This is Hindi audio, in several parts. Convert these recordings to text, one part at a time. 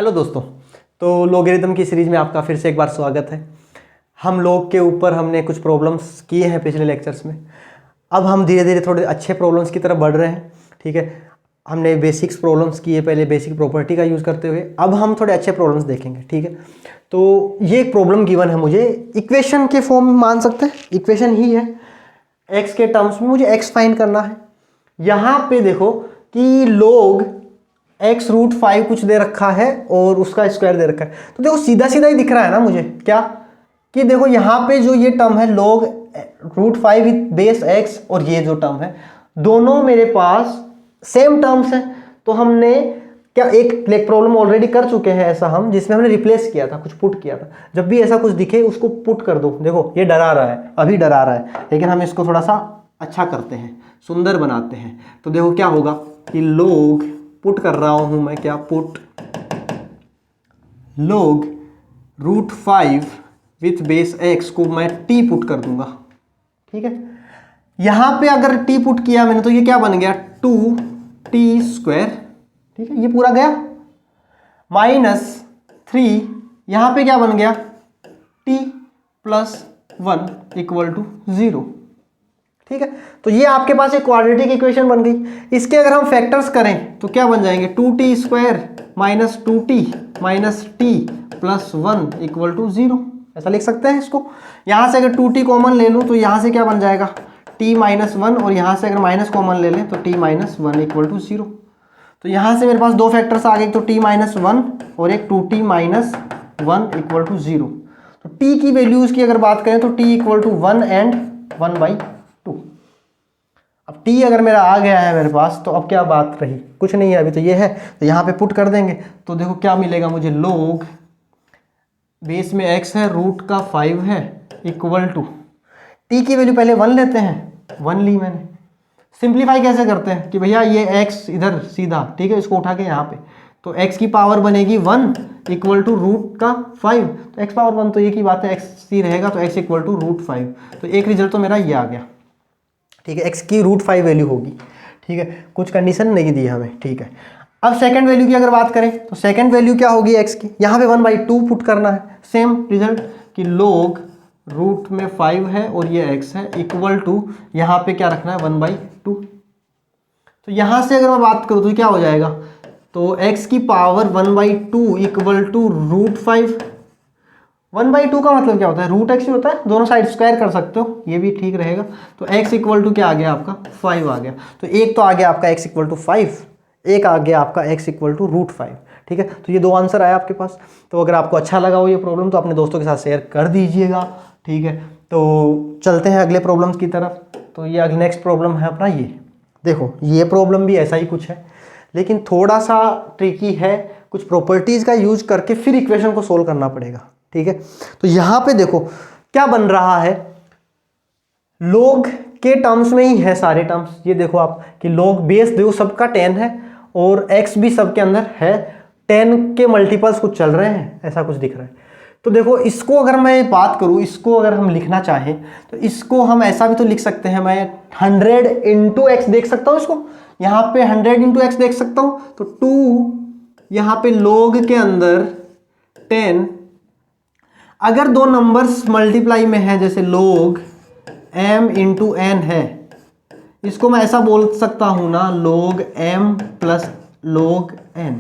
हेलो दोस्तों, तो लॉगरिथम की सीरीज में आपका फिर से एक बार स्वागत है। हम लोग के ऊपर हमने कुछ प्रॉब्लम्स किए हैं पिछले लेक्चर्स में। अब हम धीरे धीरे थोड़े अच्छे प्रॉब्लम्स की तरफ बढ़ रहे हैं। ठीक है, हमने बेसिक्स प्रॉब्लम्स किए पहले बेसिक प्रॉपर्टी का यूज़ करते हुए। अब हम थोड़े अच्छे प्रॉब्लम्स देखेंगे। ठीक है, तो ये एक प्रॉब्लम गिवन है मुझे, इक्वेशन के फॉर्म में मान सकते हैं, इक्वेशन ही है। एक्स के टर्म्स में मुझे एक्स फाइंड करना है। यहाँ पे देखो कि लोग एक्स रूट 5 कुछ दे रखा है और उसका स्क्वायर दे रखा है। तो देखो सीधा सीधा ही दिख रहा है ना मुझे, क्या कि देखो यहाँ पे जो ये टर्म है लोग रूट 5 विथ बेस एक्स, और ये जो टर्म है दोनों मेरे पास सेम टर्म्स हैं। तो हमने क्या एक प्रॉब्लम ऑलरेडी कर चुके हैं ऐसा हम, जिसमें हमने रिप्लेस किया था, कुछ पुट किया था। जब भी ऐसा कुछ दिखे उसको पुट कर दो। देखो ये डरा रहा है, अभी डरा रहा है, लेकिन हम इसको थोड़ा सा अच्छा करते हैं, सुंदर बनाते हैं। तो देखो क्या होगा कि लोग पुट कर रहा हूं मैं, क्या पुट लोग रूट 5 विथ बेस एक्स को मैं टी पुट कर दूंगा। ठीक है, यहां पे अगर टी पुट किया मैंने तो ये क्या बन गया 2t²। ठीक है, ये पूरा गया -3, यहां पे क्या बन गया t + 1 = 0। ठीक है, तो ये आपके पास एक क्वाड्रेटिक इक्वेशन बन गई। इसके अगर हम फैक्टर्स करें तो क्या बन जाएंगे 2t² - 2t - t + 1 = 0। ऐसा लिख सकते हैं इसको। यहां से अगर 2t कॉमन ले लूं तो यहां से क्या बन जाएगा t - 1, और यहां से अगर माइनस कॉमन ले लें तो t - 1 = 0। तो यहां से मेरे पास दो फैक्टर्स आ गए, तो t - 1 और एक 2t - 1 = 0। तो t की वैल्यूज की अगर बात करें तो t = 1 and 1/2। अब t अगर मेरा आ गया है मेरे पास, तो अब क्या बात रही, कुछ नहीं है अभी तो ये है। तो यहाँ पे पुट कर देंगे तो देखो क्या मिलेगा मुझे, लोग बेस में x है, रूट का 5 है, इक्वल टू t की वैल्यू पहले 1 लेते हैं, 1 ली मैंने। सिंप्लीफाई कैसे करते हैं कि भैया ये x इधर सीधा, ठीक है, इसको उठा के यहाँ पे, तो x की पावर बनेगी 1 इक्वल टू रूट का 5। तो x पावर 1 तो ये की बात है, x ही रहेगा, तो x इक्वल टू रूट 5। तो एक रिजल्ट तो मेरा ये आ गया। ठीक है, x की रूट 5 वैल्यू होगी। ठीक है, कुछ कंडीशन नहीं दी हमें। ठीक है, अब सेकंड वैल्यू की अगर बात करें तो सेकंड वैल्यू क्या होगी x की, यहाँ पे 1/2 पुट करना है। सेम रिजल्ट कि लोग रूट में 5 है और ये x है, इक्वल टू यहाँ पे क्या रखना है 1/2। तो यहाँ से अगर मैं बात करूँ तो क्या हो जाएगा, तो x की पावर 1/2 इक्वल टू रूट 5। 1/2 का मतलब क्या होता है, रूट एक्स ही होता है, दोनों साइड स्क्वायर कर सकते हो, ये भी ठीक रहेगा। तो x इक्वल टू क्या आ गया आपका 5 आ गया। तो एक तो आ गया आपका x इक्वल टू 5, एक आ गया आपका x इक्वल टू रूट 5। ठीक है, तो ये दो आंसर आया आपके पास। तो अगर आपको अच्छा लगा हो ये प्रॉब्लम तो अपने दोस्तों के साथ शेयर कर दीजिएगा। ठीक है, तो चलते हैं अगले प्रॉब्लम की तरफ। तो ये अगले नेक्स्ट प्रॉब्लम है अपना, ये देखो ये प्रॉब्लम भी ऐसा ही कुछ है, लेकिन थोड़ा सा ट्रिकी है। कुछ प्रॉपर्टीज का यूज करके फिर इक्वेशन को सोल्व करना पड़ेगा। ठीक है, तो यहां पे देखो क्या बन रहा है, लोग के टर्म्स में ही है सारे टर्म्स। ये देखो आप कि लोग बेस देखो सबका 10 है और x भी सबके अंदर है, 10 के मल्टीपल्स कुछ चल रहे हैं, ऐसा कुछ दिख रहा है। तो देखो इसको अगर मैं बात करूं, इसको अगर हम लिखना चाहें तो इसको हम ऐसा भी तो लिख सकते हैं, मैं 100 × x देख सकता हूं इसको, यहां पे 100 × x देख सकता हूं। तो 2 यहां पे लोग के अंदर 10, अगर दो नंबर्स मल्टीप्लाई में है, जैसे लोग m × n है, इसको मैं ऐसा बोल सकता हूं ना, लोग m + लोग n।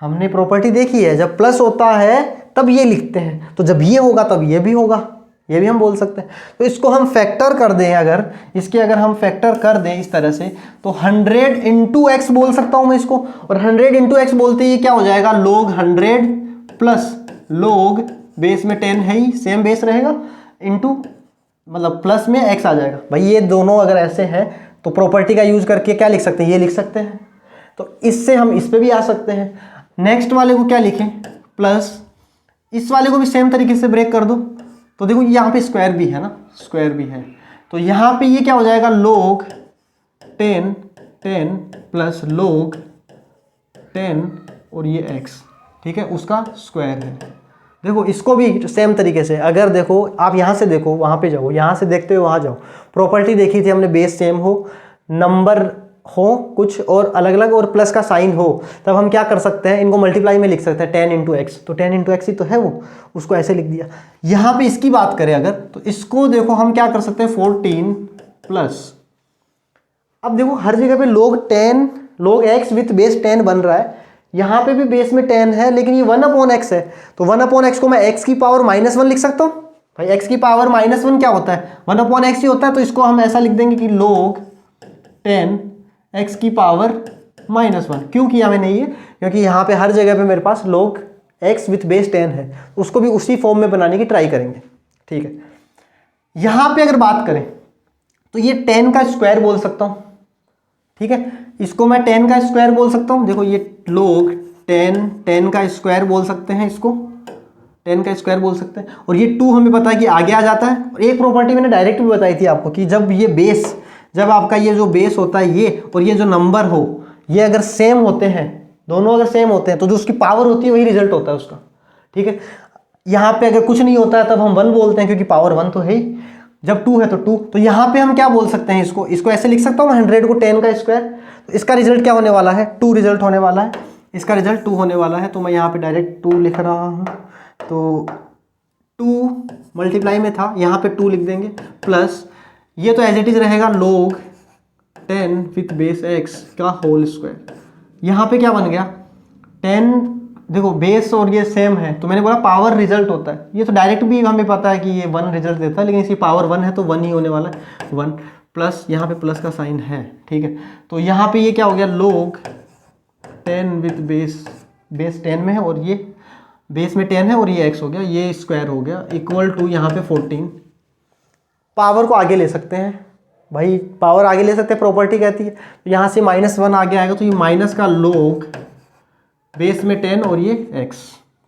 हमने प्रॉपर्टी देखी है, जब प्लस होता है तब ये लिखते हैं, तो जब ये होगा तब ये भी होगा, ये भी हम बोल सकते हैं। तो इसको हम फैक्टर कर दें, अगर इसके अगर हम फैक्टर कर दें इस तरह से, तो 100 × x बोल सकता हूं मैं इसको, और 100 × x बोलते ही क्या हो जाएगा, लोग 100 प्लस लोग बेस में 10 है ही, सेम बेस रहेगा, इनटू मतलब प्लस में x आ जाएगा। भाई ये दोनों अगर ऐसे हैं तो प्रॉपर्टी का यूज करके क्या लिख सकते हैं, ये लिख सकते हैं। तो इससे हम इस पे भी आ सकते हैं। नेक्स्ट वाले को क्या लिखें, प्लस इस वाले को भी सेम तरीके से ब्रेक कर दो। तो देखो यहाँ पे स्क्वायर भी है ना, स्क्वायर भी है, तो यहाँ पे ये क्या हो जाएगा, लोग 10 प्लस लोग 10 और ये x, ठीक है, उसका स्क्वायर है। देखो इसको भी सेम तरीके से, अगर देखो आप यहाँ से देखो, वहाँ पे जाओ, यहाँ से देखते हुए वहाँ जाओ, प्रॉपर्टी देखी थी हमने, बेस सेम हो, नंबर हो कुछ और अलग अलग और प्लस का साइन हो, तब हम क्या कर सकते हैं, इनको मल्टीप्लाई में लिख सकते हैं 10 इंटू एक्स। तो 10 इंटू एक्स ही तो है वो, उसको ऐसे लिख दिया। यहाँ पे इसकी बात करें अगर, तो इसको देखो हम क्या कर सकते हैं 14 प्लस, अब देखो हर जगह पे log x विथ बेस 10 बन रहा है, यहाँ पे भी बेस में 10 है, लेकिन ये 1/x है, तो 1/x को मैं x की पावर -1 लिख सकता हूँ। भाई x की पावर -1 क्या होता है, 1/x ही होता है, तो इसको हम ऐसा लिख देंगे कि log 10 x की पावर -1। क्यों किया मैंने ये, क्योंकि यहाँ पे हर जगह पे मेरे पास log x विथ बेस 10 है, उसको भी उसी फॉर्म में बनाने की ट्राई करेंगे। ठीक है, यहाँ पे अगर बात करें तो ये 10 का स्क्वायर बोल सकता हूँ। ठीक है, इसको मैं 10 का स्क्वायर बोल सकता हूँ। देखो ये log 10 का स्क्वायर बोल सकते हैं, इसको 10 का स्क्वायर बोल सकते हैं। और ये 2 हमें पता है कि आगे आ जाता है। और एक प्रॉपर्टी मैंने डायरेक्ट भी बताई थी आपको कि जब आपका ये जो बेस होता है ये और ये जो नंबर हो, ये अगर सेम होते हैं, दोनों अगर सेम होते हैं, तो जो उसकी पावर होती है वही रिजल्ट होता है उसका। ठीक है, यहाँ पे अगर कुछ नहीं होता है तब हम 1 बोलते हैं, क्योंकि पावर 1 तो है ही। जब 2 है तो 2, तो यहाँ पे हम क्या बोल सकते हैं, इसको ऐसे लिख सकता हूँ 100 को 10 का स्क्वायर। तो इसका रिजल्ट क्या होने वाला है, 2 रिजल्ट होने वाला है, इसका रिजल्ट 2 होने वाला है। तो मैं यहाँ पे डायरेक्ट 2 लिख रहा हूँ, तो 2 मल्टीप्लाई में था, यहाँ पे 2 लिख देंगे, प्लस ये तो एज इट इज रहेगा log 10 विथ बेस x का होल स्क्वायर। यहाँ पे क्या बन गया 10, देखो बेस और ये सेम है, तो मैंने बोला पावर रिजल्ट होता है, ये तो डायरेक्ट भी हमें पता है कि ये 1 रिजल्ट देता है, लेकिन इसकी पावर 1 है तो 1 ही होने वाला है, 1 प्लस यहाँ पे प्लस का साइन है। ठीक है, तो यहाँ पे ये क्या हो गया log 10 विथ बेस 10 में है, और ये बेस में 10 है, और ये x हो गया, ये स्क्वायर हो गया, इक्वल टू यहाँ पे 14। पावर को आगे ले सकते हैं भाई, पावर आगे ले सकते हैं, प्रॉपर्टी कहती है। तो यहाँ से -1 आगे आएगा, तो ये माइनस का log बेस में 10 और ये x।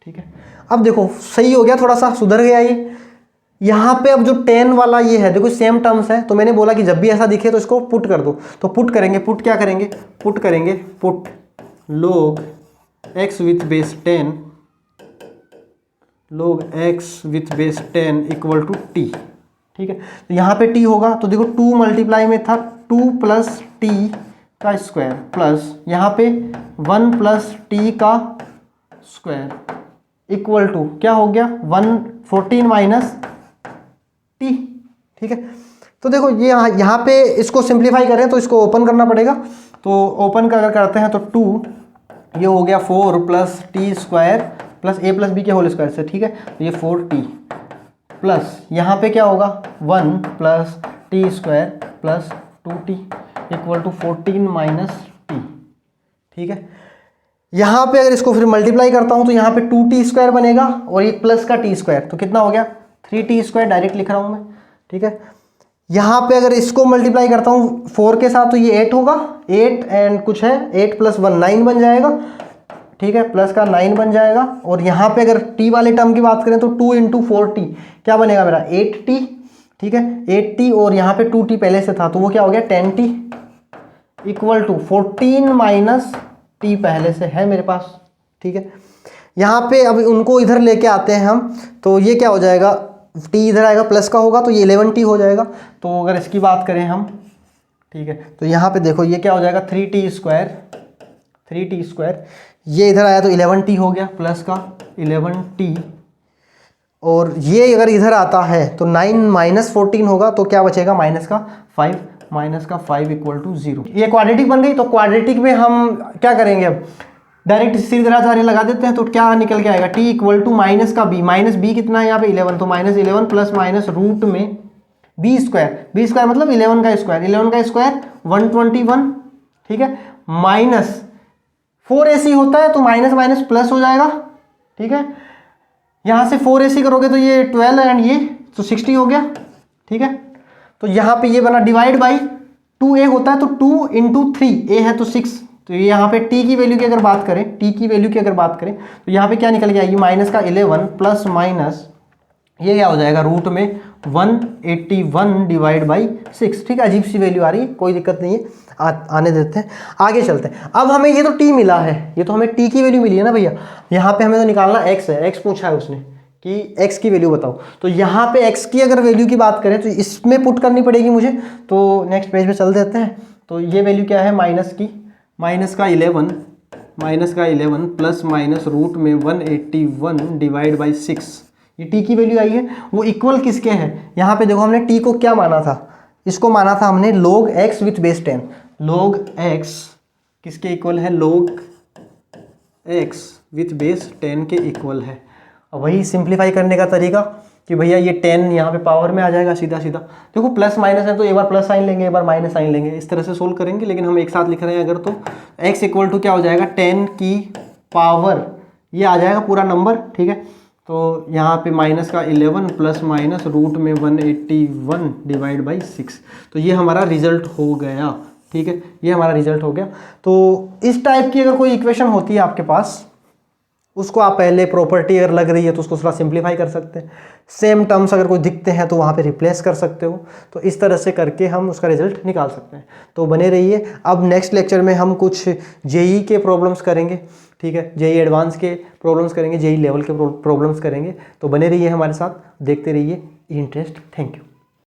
ठीक है, अब देखो सही हो गया, थोड़ा सा सुधर गया ये। यहाँ पे अब जो 10 वाला ये है, देखो सेम टर्म्स है, तो मैंने बोला कि जब भी ऐसा दिखे तो इसको पुट कर दो। तो पुट करेंगे, put log x with base 10 log x with base 10 equal to t। ठीक है, तो यहाँ पे t होगा, तो देखो 2 मल्टीप्लाई में था, 2 प्लस t का स्क्वायर, प्लस यहाँ पे 1 प्लस t का स्क्वायर इक्वल टू क्या हो गया 14 माइनस t। ठीक है, तो देखो ये यहाँ पे इसको सिंप्लीफाई करें तो इसको ओपन करना पड़ेगा, तो ओपन अगर करते हैं तो 2 ये हो गया 4 plus T square plus a plus B के होल स्क्वायर से। ठीक है, तो ये 4t प्लस यहाँ पे क्या होगा 1 plus T square plus 2t equal to 14 minus t। ठीक है, यहाँ पे अगर इसको फिर मल्टीप्लाई करता हूँ तो यहाँ पे 2t स्क्वायर बनेगा और ये प्लस का t स्क्वायर, तो कितना हो गया 3t स्क्वायर, डायरेक्ट लिख रहा हूँ मैं। ठीक है, यहाँ पे अगर इसको मल्टीप्लाई करता हूँ 4 के साथ तो ये 8 होगा, 8 एंड कुछ है 8 प्लस 1 9 बन जाएगा। ठीक है, प्लस का 9 बन जाएगा। और यहाँ पे अगर t वाले टर्म की बात करें तो 2 इंटू 4t क्या बनेगा मेरा 8t। ठीक है, 8t और यहाँ पे 2t पहले से था तो वो क्या हो गया 10t equal to 14 minus t पहले से है मेरे पास। ठीक है, यहाँ पे अब उनको इधर लेके आते हैं हम, तो ये क्या हो जाएगा t इधर आएगा प्लस का होगा तो ये 11t हो जाएगा। तो अगर इसकी बात करें हम, ठीक है, तो यहाँ पे देखो ये क्या हो जाएगा 3t स्क्वायर, ये इधर आया तो 11t हो गया प्लस का 11t, और ये अगर इधर आता है तो 9 माइनस 14 होगा तो क्या बचेगा माइनस का 5 इक्वल टू 0। ये क्वाड्रेटिक बन गई। तो क्वाड्रेटिक में हम क्या करेंगे, अब डायरेक्ट सीधी तरह सारे लगा देते हैं, तो क्या निकल के आएगा t इक्वल टू माइनस का b, माइनस b कितना है यहाँ पे 11, तो माइनस 11 प्लस माइनस रूट में b स्क्वायर मतलब 11 का स्क्वायर 121। ठीक है, माइनस 4ac होता है तो माइनस माइनस प्लस हो जाएगा। ठीक है, यहाँ से 4ac करोगे तो ये 12 एंड ये तो 60 हो गया। ठीक है, तो यहाँ पे ये बना डिवाइड बाई 2a होता है तो 2 इंटू 3 a है तो 6, तो ये यहाँ पे t की वैल्यू की अगर बात करें तो यहाँ पे क्या निकल गया ये माइनस का 11 प्लस माइनस ये क्या हो जाएगा रूट में 181 डिवाइड बाई 6। ठीक है, अजीब सी वैल्यू आ रही है, कोई दिक्कत नहीं है, आने देते हैं, आगे चलते हैं। अब हमें ये तो t मिला है, ये तो हमें t की वैल्यू मिली है ना भैया, यहाँ पे हमें तो निकालना x है, x पूछा है उसने कि x की वैल्यू बताओ। तो यहाँ पे x की अगर वैल्यू की बात करें तो इसमें पुट करनी पड़ेगी मुझे, तो नेक्स्ट पेज पे चल देते हैं। तो ये वैल्यू क्या है माइनस का 11 प्लस माइनस रूट में 181 डिवाइड बाई 6, ये टी की वैल्यू आई है। वो इक्वल किसके है, यहाँ पे देखो हमने टी को क्या माना था, इसको माना था हमने log x with base 10। log x किसके इक्वल है, log x विथ बेस 10 के इक्वल है। अब वही सिंप्लीफाई करने का तरीका कि भैया ये 10 यहाँ पे पावर में आ जाएगा सीधा सीधा। देखो प्लस माइनस है तो एक बार प्लस साइन लेंगे, एक बार माइनस साइन लेंगे, इस तरह से सोल्व करेंगे, लेकिन हम एक साथ लिख रहे हैं अगर, तो x इक्वल टू क्या हो जाएगा 10 की पावर, ये आ जाएगा पूरा नंबर, ठीक है। तो यहाँ पे माइनस का 11 प्लस माइनस रूट में 181 डिवाइड बाई 6, तो ये हमारा रिजल्ट हो गया, ठीक है, ये हमारा रिजल्ट हो गया। तो इस टाइप की अगर कोई इक्वेशन होती है आपके पास, उसको आप पहले प्रॉपर्टी अगर लग रही है तो उसको थोड़ा सिंप्लीफाई कर सकते हैं, सेम टर्म्स अगर कोई दिखते हैं तो वहाँ पे रिप्लेस कर सकते हो। तो इस तरह से करके हम उसका रिजल्ट निकाल सकते हैं। तो बने रहिए, अब नेक्स्ट लेक्चर में हम कुछ जेई के प्रॉब्लम्स करेंगे, ठीक है, जेई एडवांस के प्रॉब्लम्स करेंगे, जेई लेवल के प्रॉब्लम्स करेंगे। तो बने रहिए हमारे साथ, देखते रहिए इंटरेस्ट। Thank you.